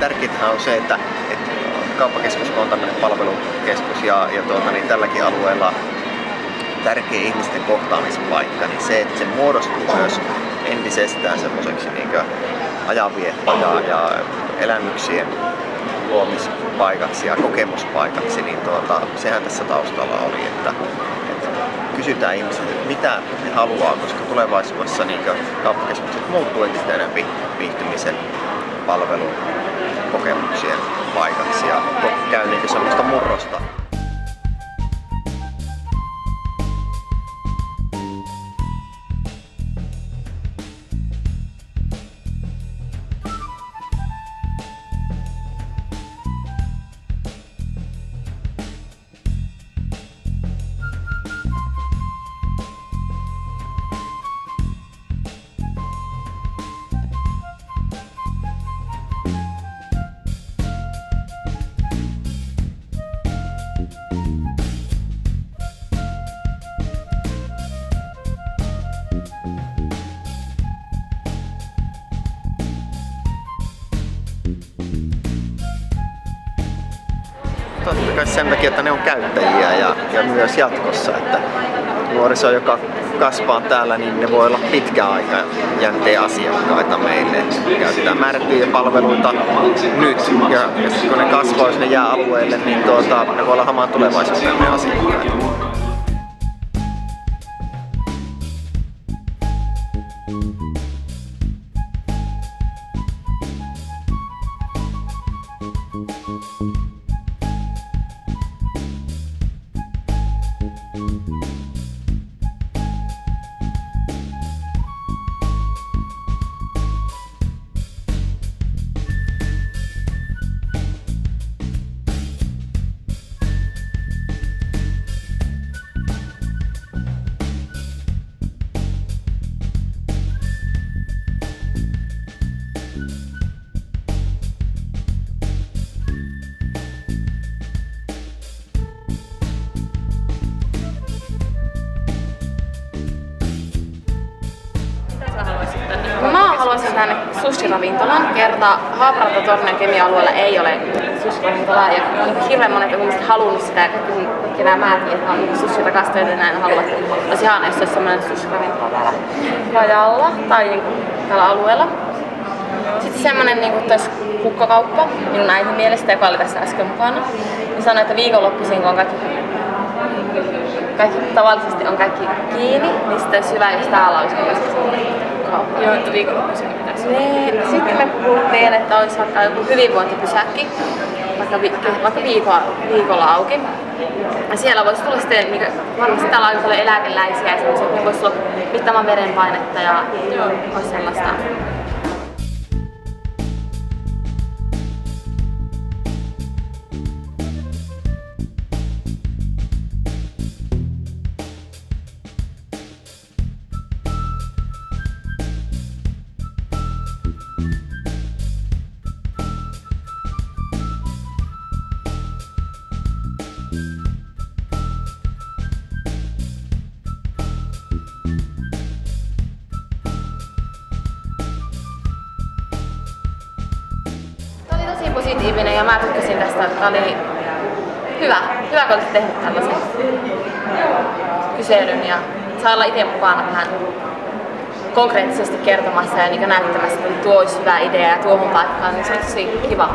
Tärkeintä on se, että kauppakeskus on tämmöinen palvelukeskus ja niin tälläkin alueella tärkeä ihmisten kohtaamispaikka, niin se, että se muodostuu myös entisestään semmoiseksi niin ajanviettoja ja elämyksien luomispaikaksi ja kokemuspaikaksi, niin sehän tässä taustalla oli, että kysytään ihmisiltä, mitä he haluaa, koska tulevaisuudessa niin kauppakeskukset muuttuu entistä enemmän viihtymisen palvelun kokemuksien paikaksi ja käy niin semmoista murrosta. Totta kai sen takia, että ne on käyttäjiä ja myös jatkossa, että nuoriso, joka kasvaa täällä, niin ne voi olla pitkän aikajänteen asiakkaita meille. Käytetään määrättyjä palveluita nyt ja kun ne kasvaa, jos ne jää alueelle, niin ne voi olla hamaan tulevaisuuden asiakkaita. Haluaisin tänne sushi-ravintolan. Kerta Haaparanta Tornion Kemi-alueella ei ole sushi-ravintolaa ja hirveän monet on halunnut sitä ja kaikki nämä määrin, että on sushi-rakastuneita ja näin haluavat. Olisi ihana, jos olisi sellainen sushi-ravintola täällä rajalla tai tällä alueella. Sitten semmoinen niin kuin kukkokauppa minun äitin mielestä, joka oli tässä äsken mukana. Niin sanoi, että viikonloppuisin kun on kaikki tavallisesti on kaikki kiinni, niin sitten olisi hyvä, jos täällä olisi myös kauppa. Joo, että viikonloppuisin pitäisi. Niin, sitten me puhuttiin, että olisi vaikka joku hyvinvointipysäkki, vaikka viikolla auki. Ja siellä voisi tulla sitten, niin varmasti täällä on aika paljon eläkeläisiä ja semmoisia, että voisi tulla mittaamaan verenpainetta ja olisi sellaista. Positiivinen ja mä tykkäsin tästä, että tämä oli hyvä kun olet tehnyt tällaisen kyselyn ja saa olla itse mukana vähän konkreettisesti kertomassa ja niin näyttämässä, että tuo olisi hyvä idea ja tuohon paikkaan, niin se on tosi kiva.